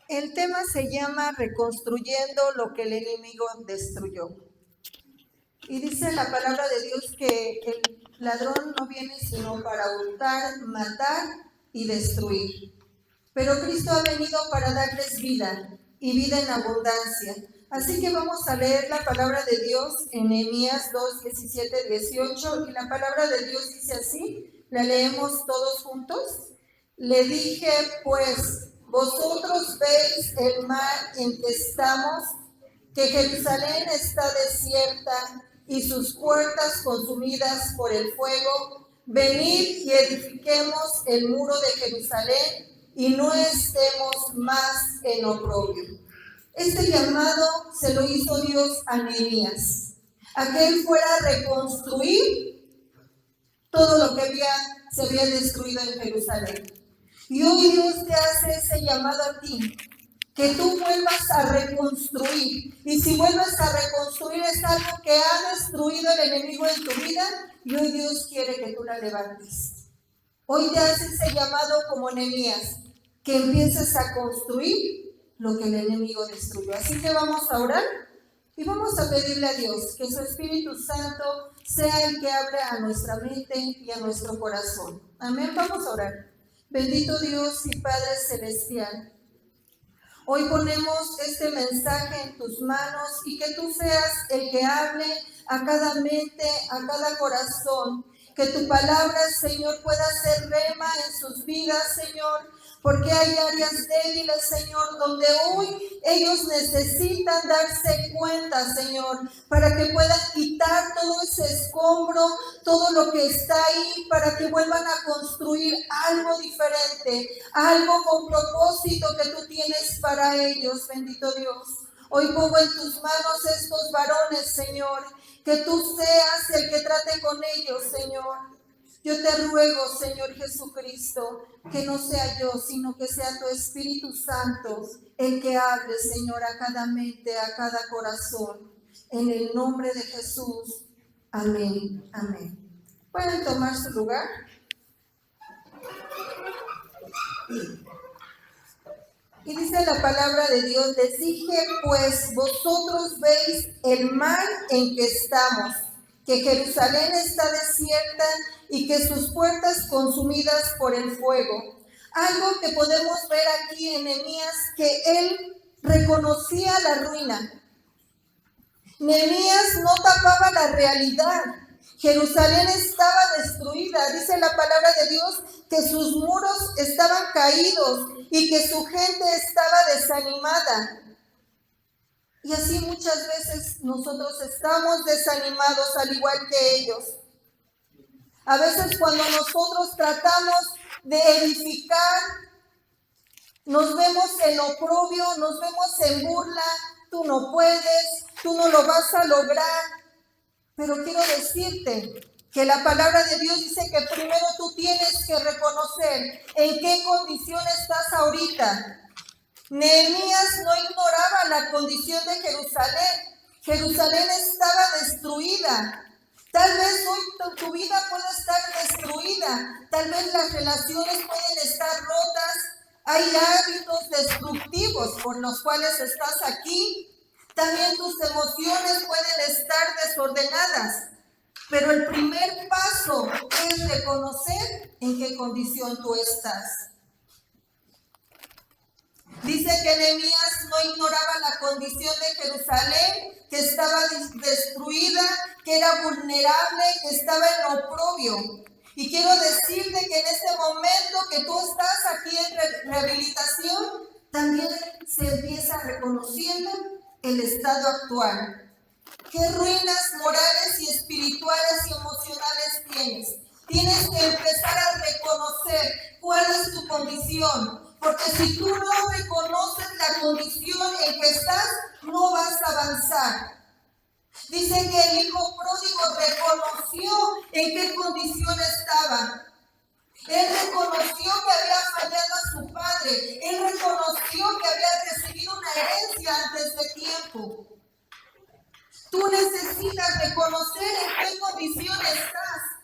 El tema se llama Reconstruyendo lo que el enemigo destruyó. Y dice la palabra de Dios que el ladrón no viene sino para hurtar, matar y destruir. Pero Cristo ha venido para darles vida y vida en abundancia. Así que vamos a leer la palabra de Dios en Nehemías 2, 17, 18. Y la palabra de Dios dice así, la leemos todos juntos. Le dije, pues, vosotros veis el mar en que estamos, que Jerusalén está desierta y sus puertas consumidas por el fuego. Venid y edifiquemos el muro de Jerusalén y no estemos más en oprobio. Este llamado se lo hizo Dios a Nehemías, a que él fuera a reconstruir todo lo que se había destruido en Jerusalén. Y hoy Dios te hace ese llamado a ti, que tú vuelvas a reconstruir. Y si vuelves a reconstruir es algo que ha destruido el enemigo en tu vida, y hoy Dios quiere que tú la levantes. Hoy te hace ese llamado como Nehemías, que empieces a construir lo que el enemigo destruyó. Así que vamos a orar y vamos a pedirle a Dios que su Espíritu Santo sea el que hable a nuestra mente y a nuestro corazón. Amén, vamos a orar. Bendito Dios y Padre Celestial, hoy ponemos este mensaje en tus manos y que tú seas el que hable a cada mente, a cada corazón. Que tu palabra, Señor, pueda ser rema en sus vidas, Señor, porque hay áreas débiles, Señor, donde hoy ellos necesitan darse cuenta, Señor, para que puedan quitar todo ese escombro, todo lo que está ahí, para que vuelvan a construir algo diferente, algo con propósito que tú tienes para ellos, bendito Dios. Hoy pongo en tus manos estos varones, Señor, que tú seas el que trate con ellos, Señor. Yo te ruego, Señor Jesucristo, que no sea yo, sino que sea tu Espíritu Santo el que hable, Señor, a cada mente, a cada corazón. En el nombre de Jesús. Amén. Amén. ¿Pueden tomar su lugar? Y dice la palabra de Dios, les dije, pues vosotros veis el mar en que estamos, que Jerusalén está desierta y que sus puertas consumidas por el fuego. Algo que podemos ver aquí en Nehemías, que él reconocía la ruina. Nehemías no tapaba la realidad. Jerusalén estaba destruida. Dice la palabra de Dios que sus muros estaban caídos y que su gente estaba desanimada. Y así muchas veces nosotros estamos desanimados al igual que ellos. A veces cuando nosotros tratamos de edificar, nos vemos en oprobio, nos vemos en burla. Tú no puedes, tú no lo vas a lograr. Pero quiero decirte que la palabra de Dios dice que primero tú tienes que reconocer en qué condición estás ahorita. Nehemías no ignoraba la condición de Jerusalén. Jerusalén estaba destruida. Tal vez hoy tu vida puede estar destruida. Tal vez las relaciones pueden estar rotas. Hay hábitos destructivos por los cuales estás aquí. También tus emociones pueden estar desordenadas. Pero el primer paso es reconocer en qué condición tú estás. Dice que Nehemías no ignoraba la condición de Jerusalén, que estaba destruida, que era vulnerable, que estaba en oprobio. Y quiero decirte que en este momento que tú estás aquí en rehabilitación, también se empieza reconociendo el estado actual. ¿Qué ruinas morales y espirituales y emocionales tienes? Tienes que empezar a reconocer cuál es tu condición. Porque si tú no reconoces la condición en que estás, no vas a avanzar. Dice que el hijo pródigo reconoció en qué condición estaba. Él reconoció que había fallado a su padre. Él reconoció que había recibido una herencia antes de tiempo. Tú necesitas reconocer en qué condición estás.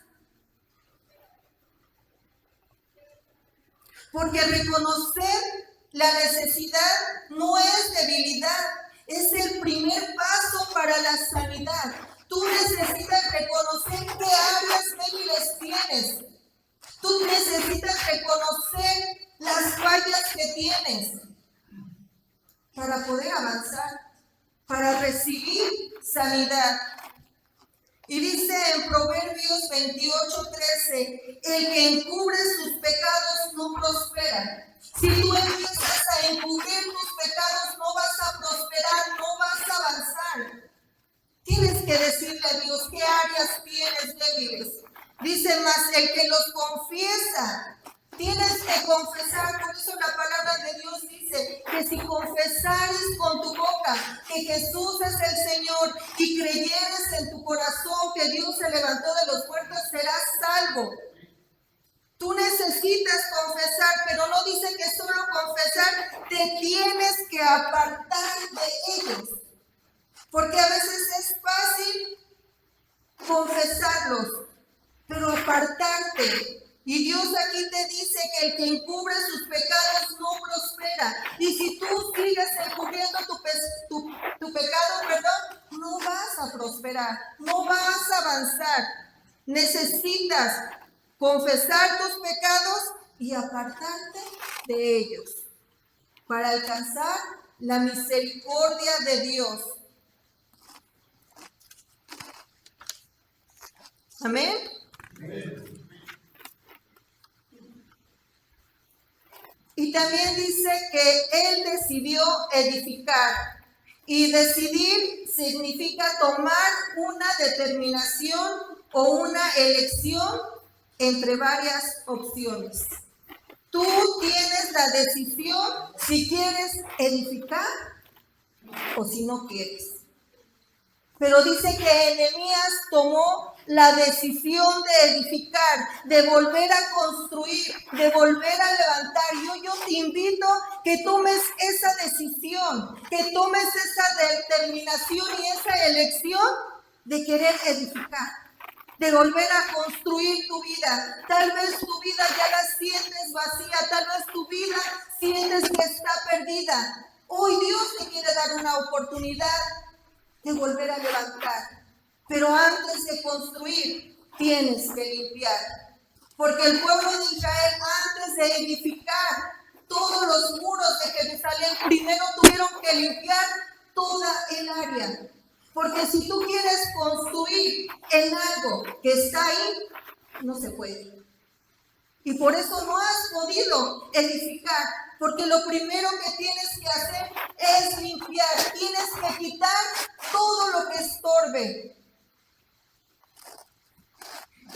Porque reconocer La necesidad no es debilidad, es el primer paso para la sanidad. Tú necesitas reconocer qué áreas débiles tienes. Tú necesitas reconocer las fallas que tienes para poder avanzar, para recibir sanidad. Y dice en Proverbios 28:13, el que encubre sus pecados no prospera. Si tú empiezas a encubrir tus pecados, no vas a prosperar, no vas a avanzar. Tienes que decirle a Dios qué áreas tienes débiles. Dice más, el que los confiesa, tienes que confesar. Por eso la palabra de Dios dice que si confesares con tu boca que Jesús es el Señor y creyeres en tu corazón que Dios se levantó de los muertos, serás salvo. Tú necesitas confesar, pero no dice que solo confesar, te tienes que apartar de ellos. Porque a veces es fácil confesarlos, pero apartarte. Y Dios aquí te dice que el que encubre sus pecados no prospera. Y si tú sigues encubriendo tu pecado, no vas a prosperar, no vas a avanzar. Necesitas confesar tus pecados y apartarte de ellos para alcanzar la misericordia de Dios. Amén. Y también dice que él decidió edificar. Y decidir significa tomar una determinación o una elección entre varias opciones. Tú tienes la decisión si quieres edificar o si no quieres. Pero dice que Nehemías tomó la decisión de edificar, de volver a construir, de volver a levantar. Yo te invito que tomes esa decisión, que tomes esa determinación y esa elección de querer edificar, de volver a construir tu vida. Tal vez tu vida ya la sientes vacía, tal vez tu vida sientes que está perdida. Hoy Dios te quiere dar una oportunidad de volver a levantar. Pero antes de construir, tienes que limpiar. Porque el pueblo de Israel, antes de edificar todos los muros de Jerusalén, primero tuvieron que limpiar toda el área. Porque si tú quieres construir en algo que está ahí, no se puede. Y por eso no has podido edificar, porque lo primero que tienes que hacer es limpiar. Tienes que quitar todo lo que estorbe.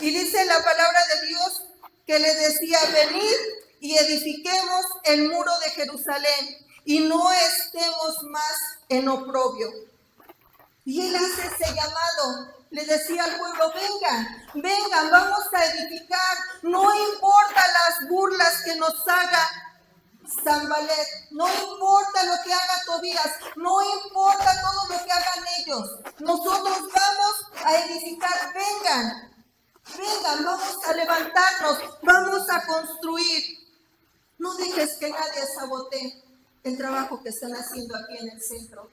Y dice la palabra de Dios que le decía, venid y edifiquemos el muro de Jerusalén y no estemos más en oprobio. Y él hace ese llamado. Le decía al pueblo, vengan, vamos a edificar. No importa las burlas que nos haga Sanballat, no importa lo que haga Tobías, no importa todo lo que hagan ellos. Nosotros vamos a edificar. Vengan, vamos a levantarnos, vamos a construir. No dejes que nadie sabotee el trabajo que están haciendo aquí en el centro.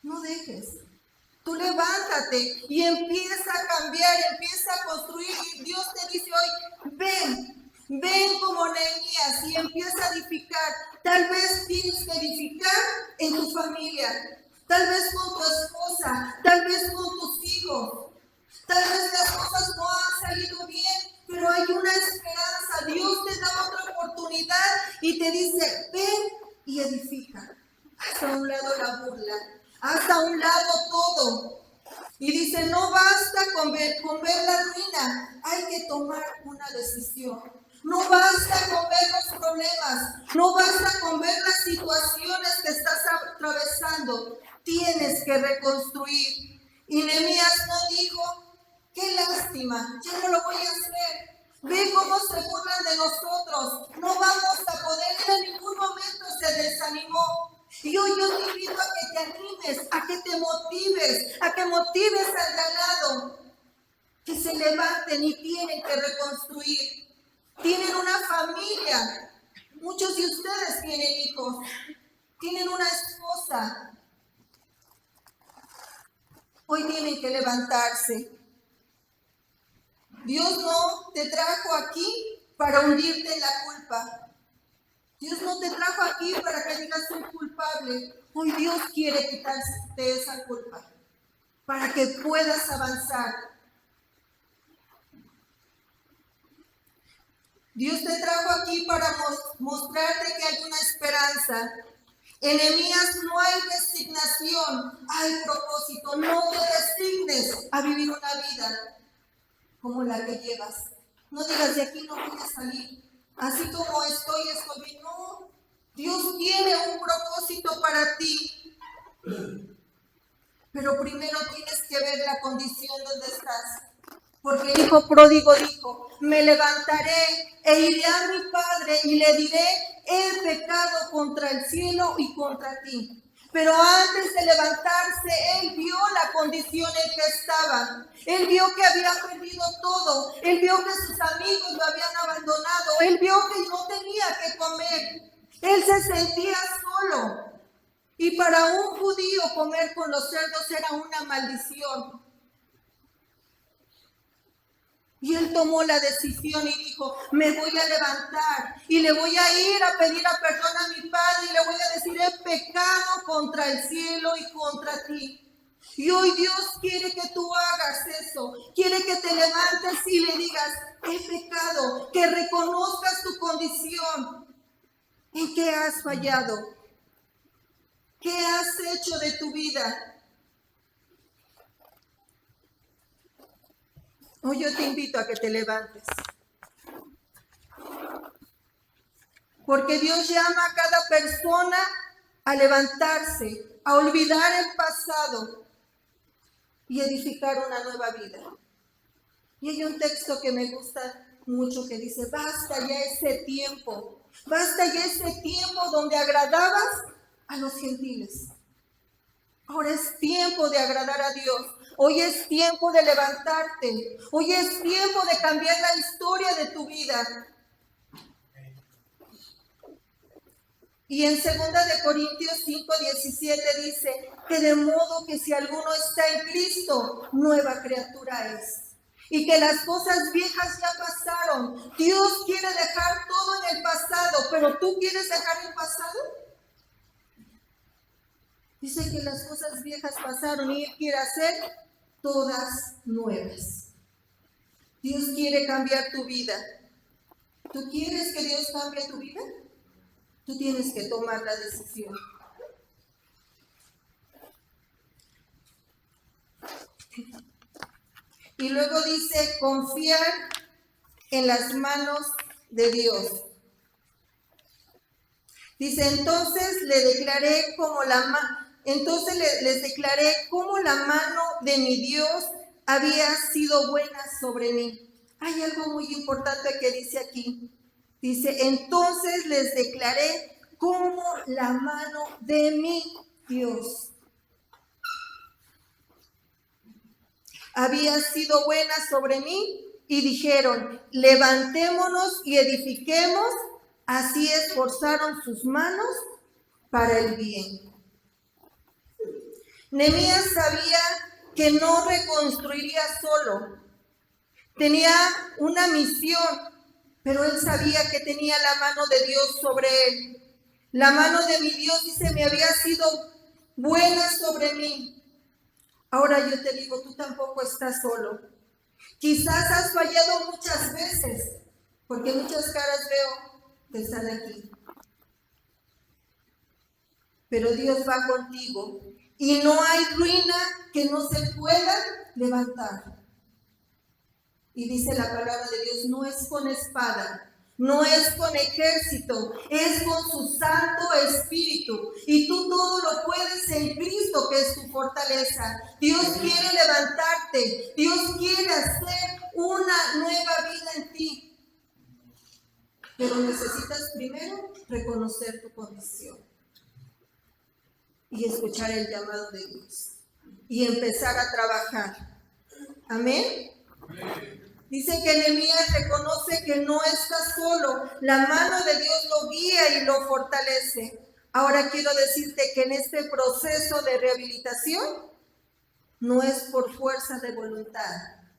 No dejes. Tú levántate y empieza a cambiar, empieza a construir. Y Dios te dice hoy, ven como Nehemías y empieza a edificar. Tal vez tienes que edificar en tu familia, tal vez con tu esposa, tal vez con tus hijos. Tal vez las cosas no han salido bien, pero hay una esperanza. Dios te da otra oportunidad y te dice, ven y edifica. Haz a un lado la burla. Haz a un lado todo. Y dice, no basta con ver la ruina, hay que tomar una decisión. No basta con ver los problemas, no basta con ver las situaciones que estás atravesando. Tienes que reconstruir. Y Nehemías no dijo, qué lástima, yo no lo voy a hacer. Ve cómo se burlan de nosotros. No vamos a poder. En ningún momento se desanimó. Y hoy yo te invito a que te animes, a que te motives, a que motives al de al lado, que se levanten y tienen que reconstruir. Tienen una familia Muchos de ustedes tienen hijos, tienen una esposa. Hoy tienen que levantarse. Dios no te trajo aquí para hundirte en la culpa. Dios no te trajo aquí para que digas soy culpable. Hoy Dios quiere quitarte esa culpa para que puedas avanzar. Dios te trajo aquí para mostrarte que hay una esperanza. En Nehemías no hay resignación, hay propósito. No te resignes a vivir una vida como la que llevas. No digas de aquí no voy a salir. Así como estoy bien. No, Dios tiene un propósito para ti. Pero primero tienes que ver la condición donde estás. Porque el hijo pródigo dijo, me levantaré e iré a mi padre y le diré, he pecado contra el cielo y contra ti. Pero antes de levantarse, él vio la condición en que estaba. Él vio que había perdido todo. Él vio que sus amigos lo habían abandonado. Él vio que no tenía que comer. Él se sentía solo. Y para un judío comer con los cerdos era una maldición. Y él tomó la decisión y dijo, me voy a levantar y le voy a ir a pedir perdón a mi padre y le voy a decir, he pecado contra el cielo y contra ti. Y hoy Dios quiere que tú hagas eso, quiere que te levantes y le digas, he pecado, que reconozcas tu condición. ¿En qué has fallado? ¿Qué has hecho de tu vida? Hoy yo te invito a que te levantes. Porque Dios llama a cada persona a levantarse, a olvidar el pasado y edificar una nueva vida. Y hay un texto que me gusta mucho que dice, basta ya ese tiempo donde agradabas a los gentiles. Ahora es tiempo de agradar a Dios. Hoy es tiempo de levantarte. Hoy es tiempo de cambiar la historia de tu vida. Y en 2 de Corintios 5:17 dice que de modo que si alguno está en Cristo, nueva criatura es. Y que las cosas viejas ya pasaron. Dios quiere dejar todo en el pasado, pero ¿tú quieres dejar el pasado? Dice que las cosas viejas pasaron y Él quiere hacer todas nuevas. Dios quiere cambiar tu vida. ¿Tú quieres que Dios cambie tu vida? Tú tienes que tomar la decisión. Y luego dice, confiar en las manos de Dios. Dice, entonces les declaré como la mano de mi Dios había sido buena sobre mí. Hay algo muy importante que dice aquí. Dice, entonces les declaré como la mano de mi Dios había sido buena sobre mí, y dijeron, levantémonos y edifiquemos. Así esforzaron sus manos para el bien. Nehemías sabía que no reconstruiría solo. Tenía una misión, pero él sabía que tenía la mano de Dios sobre él. La mano de mi Dios, dice, me había sido buena sobre mí. Ahora yo te digo, tú tampoco estás solo. Quizás has fallado muchas veces, porque muchas caras veo que están aquí. Pero Dios va contigo y no hay ruina que no se pueda levantar. Y dice la palabra de Dios, no es con espada, no es con ejército, es con su Santo Espíritu. Y tú todo lo puedes en Cristo, que es tu fortaleza. Dios quiere levantarte, Dios quiere hacer una nueva vida en ti. Pero necesitas primero reconocer tu condición y escuchar el llamado de Dios y empezar a trabajar. Amén. Dice que Nehemías reconoce que no está solo, la mano de Dios lo guía y lo fortalece. Ahora quiero decirte que en este proceso de rehabilitación no es por fuerza de voluntad,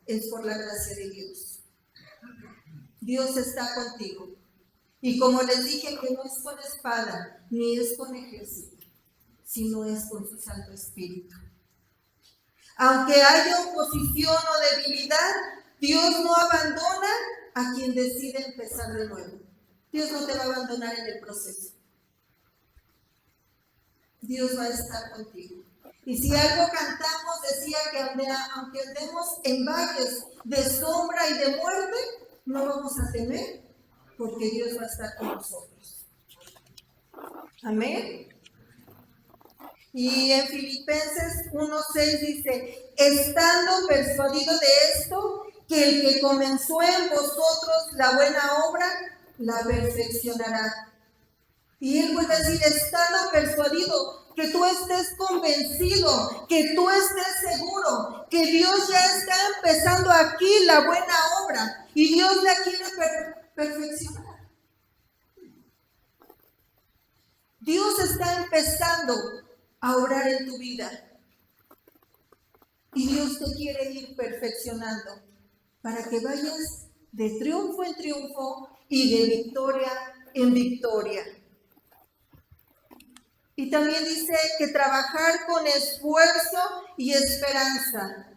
es por la gracia de Dios. Dios está contigo. Y como les dije, que no es con espada, ni es con ejército, sino es con su Santo Espíritu. Aunque haya oposición o debilidad, Dios no abandona a quien decide empezar de nuevo. Dios no te va a abandonar en el proceso. Dios va a estar contigo. Y si algo cantamos, decía que aunque andemos en valles de sombra y de muerte, no vamos a temer, porque Dios va a estar con nosotros. Amén. Y en Filipenses 1:6 dice, estando persuadido de esto, que el que comenzó en vosotros la buena obra, la perfeccionará. Y él vuelve a decir, estando persuadido, que tú estés convencido, que tú estés seguro, que Dios ya está empezando aquí la buena obra y Dios la quiere perfeccionar. Dios está empezando a obrar en tu vida y Dios te quiere ir perfeccionando para que vayas de triunfo en triunfo y de victoria en victoria. Y también dice que trabajar con esfuerzo y esperanza.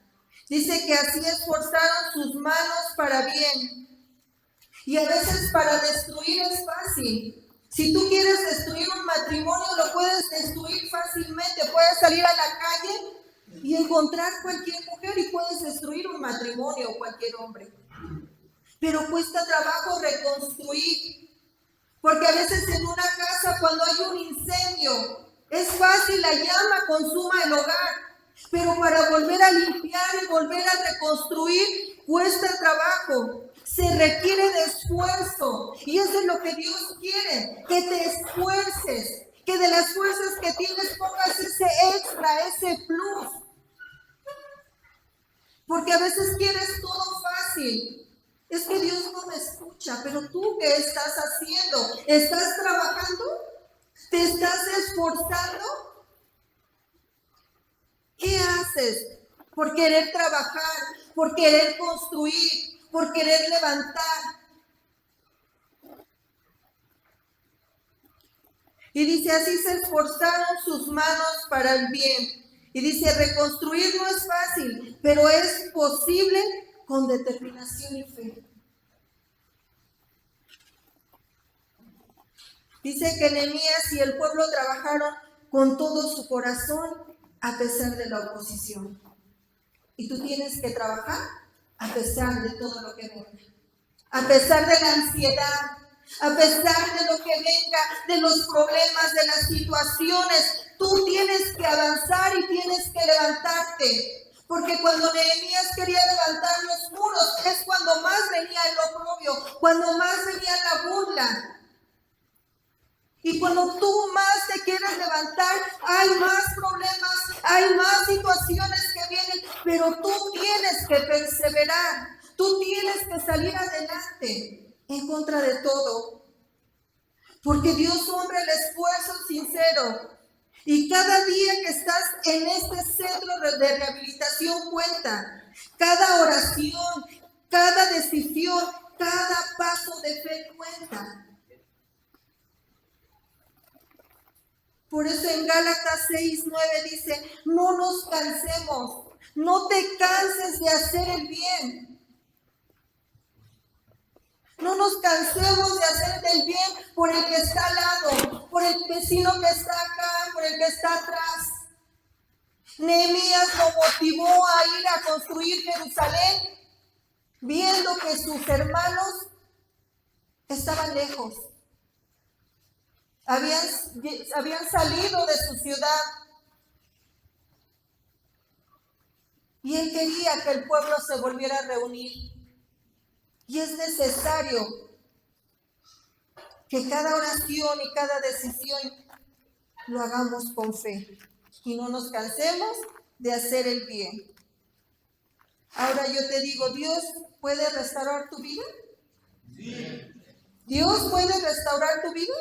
Dice que así esforzaron sus manos para bien. Y a veces para destruir es fácil. Si tú quieres destruir un matrimonio, lo puedes destruir fácilmente. Puedes salir a la calle y encontrar cualquier mujer y puedes destruir un matrimonio o cualquier hombre. Pero cuesta trabajo reconstruir. Porque a veces en una casa, cuando hay un incendio, es fácil, la llama consuma el hogar. Pero para volver a limpiar y volver a reconstruir, cuesta trabajo. Se requiere de esfuerzo. Y eso es lo que Dios quiere, que te esfuerces. Que de las fuerzas que tienes pongas ese extra, ese plus. Porque a veces quieres todo fácil. Es que Dios no me escucha, pero tú, ¿qué estás haciendo? ¿Estás trabajando? ¿Te estás esforzando? ¿Qué haces por querer trabajar, por querer construir, por querer levantar? Y dice, así se esforzaron sus manos para el bien. Y dice, reconstruir no es fácil, pero es posible con determinación y fe. Dice que Nehemías y el pueblo trabajaron con todo su corazón a pesar de la oposición. Y tú tienes que trabajar a pesar de todo lo que venga. A pesar de la ansiedad, a pesar de lo que venga, de los problemas, de las situaciones, tú tienes que avanzar y tienes que levantarte. Porque cuando Nehemías quería levantar los muros, es cuando más venía el oprobio, cuando más venía la burla. Y cuando tú más te quieres levantar, hay más problemas, hay más situaciones que vienen, pero tú tienes que perseverar, tú tienes que salir adelante en contra de todo. Porque Dios honra el esfuerzo sincero. Y cada día que estás en este centro de rehabilitación cuenta. Cada oración, cada decisión, cada paso de fe cuenta. Por eso en Gálatas 6:9 dice, no nos cansemos, no te canses de hacer el bien. No nos cansemos de hacer el bien por el que está al lado, por el vecino que está acá, por el que está atrás. Nehemías lo motivó a ir a construir Jerusalén, viendo que sus hermanos estaban lejos. Habían salido de su ciudad y él quería que el pueblo se volviera a reunir. Y es necesario que cada oración y cada decisión lo hagamos con fe y no nos cansemos de hacer el bien. Ahora yo te digo, ¿Dios puede restaurar tu vida? Sí. ¿Dios puede restaurar tu vida?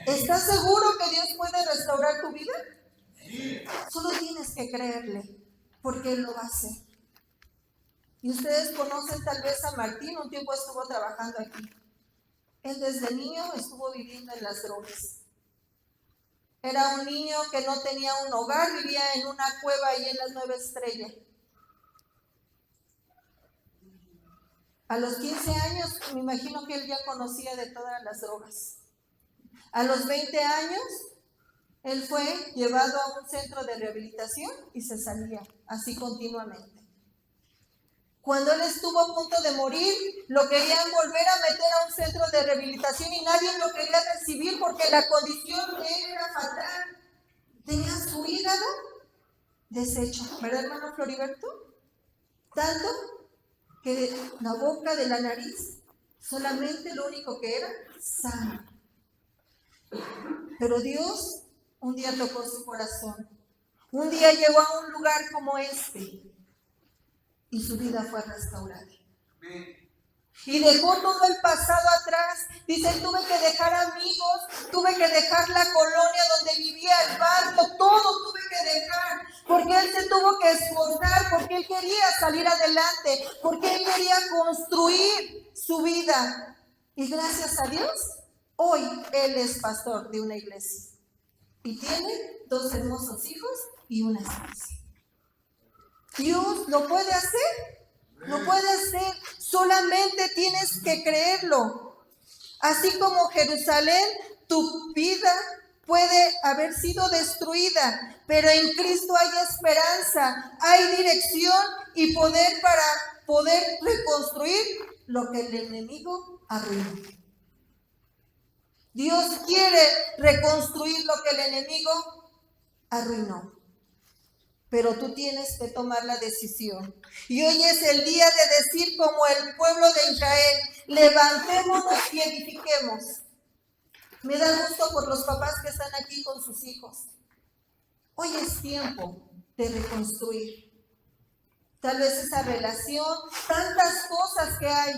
¿Estás seguro que Dios puede restaurar tu vida? Sí. Solo tienes que creerle, porque Él lo va a hacer. Y ustedes conocen tal vez a Martín, un tiempo estuvo trabajando aquí. Él desde niño estuvo viviendo en las drogas. Era un niño que no tenía un hogar, vivía en una cueva ahí en las 9 Estrellas. A los 15 años, me imagino que él ya conocía de todas las drogas. A los 20 años, él fue llevado a un centro de rehabilitación y se salía así continuamente. Cuando él estuvo a punto de morir, lo querían volver a meter a un centro de rehabilitación y nadie lo quería recibir porque la condición de él era fatal. Tenía su hígado deshecho, ¿verdad, hermano Floriberto? Tanto que de la boca, de la nariz, solamente lo único que era sangre. Pero Dios un día tocó su corazón. Un día llegó a un lugar como este y su vida fue restaurada. Y dejó todo el pasado atrás. Dice, tuve que dejar amigos, tuve que dejar la colonia donde vivía, el barrio, todo tuve que dejar. Porque él se tuvo que esforzar, porque él quería salir adelante, porque él quería construir su vida. Y gracias a Dios, hoy él es pastor de una iglesia. Y tiene 2 hermosos hijos y una esposa. Dios lo puede hacer. Lo puede hacer, solamente tienes que creerlo. Así como Jerusalén, tu vida puede haber sido destruida, pero en Cristo hay esperanza, hay dirección y poder para poder reconstruir lo que el enemigo arruinó. Dios quiere reconstruir lo que el enemigo arruinó. Pero tú tienes que tomar la decisión. Y hoy es el día de decir como el pueblo de Israel, levantémonos y edifiquemos. Me da gusto por los papás que están aquí con sus hijos. Hoy es tiempo de reconstruir. Tal vez esa relación, tantas cosas que hay,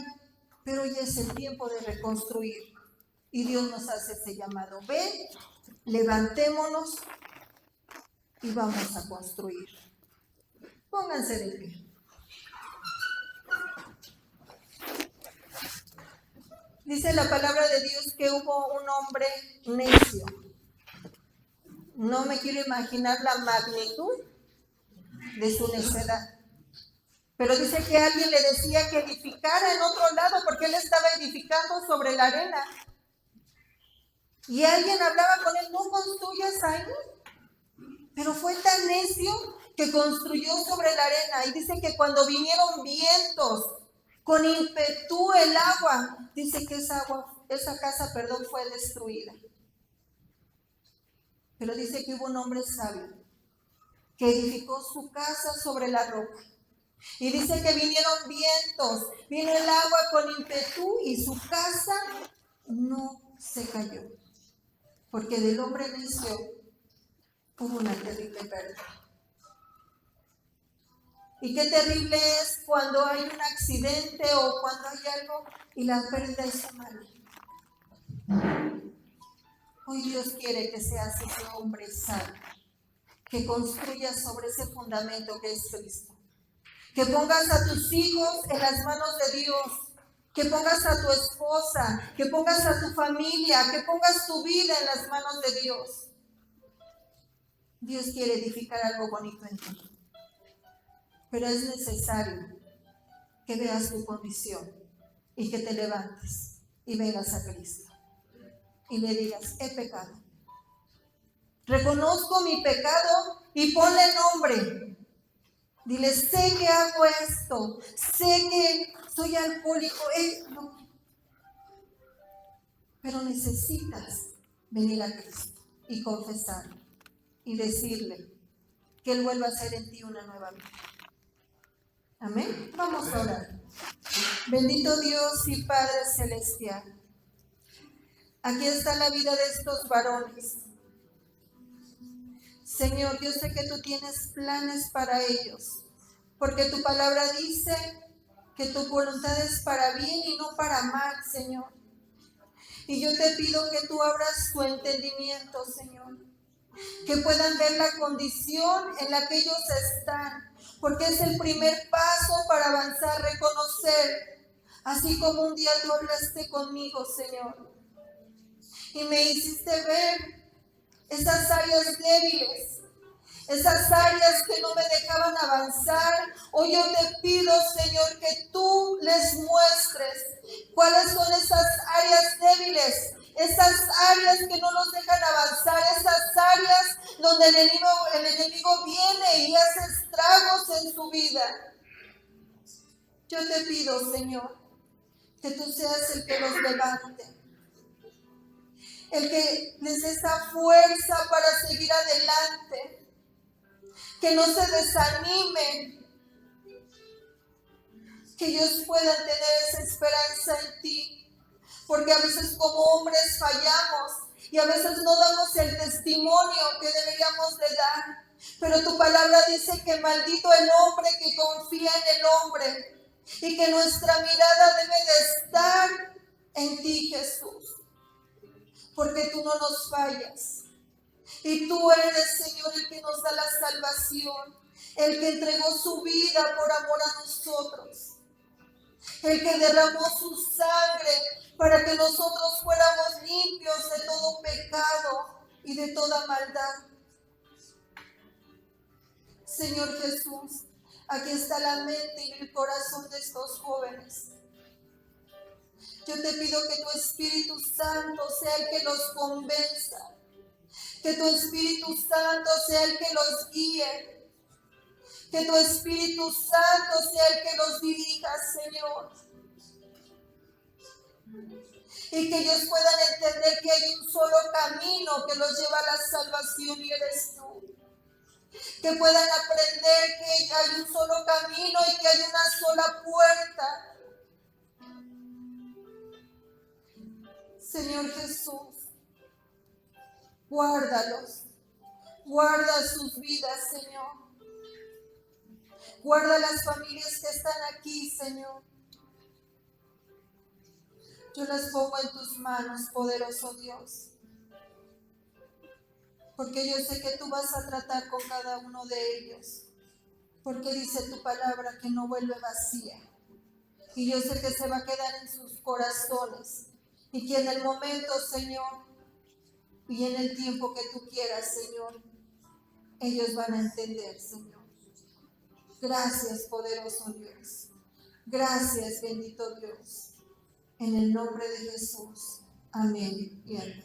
pero hoy es el tiempo de reconstruir. Y Dios nos hace ese llamado. Ven, levantémonos y vamos a construir. Pónganse de pie. Dice la palabra de Dios que hubo un hombre necio. No me quiero imaginar la magnitud de su necedad. Pero dice que alguien le decía que edificara en otro lado porque él estaba edificando sobre la arena. Y alguien hablaba con él, no construyas ahí. Pero fue tan necio que construyó sobre la arena. Y dice que cuando vinieron vientos, con ímpetu el agua, dice que esa casa fue destruida. Pero dice que hubo un hombre sabio que edificó su casa sobre la roca. Y dice que vinieron vientos, vino el agua con ímpetu y su casa no se cayó. Porque del hombre necio hubo una terrible pérdida. Y qué terrible es cuando hay un accidente o cuando hay algo y la pérdida es humana. Hoy Dios quiere que seas ese hombre sabio, que construyas sobre ese fundamento que es Cristo. Que pongas a tus hijos en las manos de Dios. Que pongas a tu esposa, que pongas a tu familia, que pongas tu vida en las manos de Dios. Dios quiere edificar algo bonito en ti. Pero es necesario que veas tu condición y que te levantes y vengas a Cristo y le digas, he pecado. Reconozco mi pecado y ponle nombre. Dile, sé que hago esto, sé que soy alcohólico, no. Pero necesitas venir a Cristo y confesarlo y decirle que Él vuelva a hacer en ti una nueva vida. Amén. Vamos a orar. Bendito Dios y Padre Celestial. Aquí está la vida de estos varones. Señor, yo sé que tú tienes planes para ellos. porque tu palabra dice que tu voluntad es para bien y no para mal, Señor. Y yo te pido que tú abras su entendimiento, Señor, que puedan ver la condición en la que ellos están, porque es el primer paso para avanzar, reconocer, así como un día tú hablaste conmigo, Señor, y me hiciste ver esas áreas débiles, esas áreas que no me dejaban avanzar. Hoy yo te pido, Señor, que tú les muestres cuáles son esas áreas débiles, esas áreas que no nos dejan avanzar, esas áreas donde el enemigo viene y hace estragos en su vida. Yo te pido, Señor, que tú seas el que los levante, el que les dé esa fuerza para seguir adelante, que no se desanimen, que ellos puedan tener esa esperanza en ti, porque a veces como hombres fallamos y a veces no damos el testimonio que deberíamos de dar, pero tu palabra dice que maldito el hombre que confía en el hombre y que nuestra mirada debe de estar en ti, Jesús, porque tú no nos fallas. Y tú eres, Señor, el que nos da la salvación, el que entregó su vida por amor a nosotros, el que derramó su sangre para que nosotros fuéramos limpios de todo pecado y de toda maldad. Señor Jesús, aquí está la mente y el corazón de estos jóvenes. Yo te pido que tu Espíritu Santo sea el que los convenza, que tu Espíritu Santo sea el que los guíe, que tu Espíritu Santo sea el que los dirija, Señor. Y que ellos puedan entender que hay un solo camino que los lleva a la salvación y eres tú. Que puedan aprender que hay un solo camino y que hay una sola puerta. Señor Jesús, guárdalos. Guarda sus vidas, Señor. Guarda las familias que están aquí, Señor. Yo las pongo en tus manos, poderoso Dios. Porque yo sé que tú vas a tratar con cada uno de ellos. Porque dice tu palabra que no vuelve vacía. Y yo sé que se va a quedar en sus corazones. Y que en el momento, Señor, y en el tiempo que tú quieras, Señor, ellos van a entender, Señor. Gracias, poderoso Dios. Gracias, bendito Dios. En el nombre de Jesús. Amén y amén.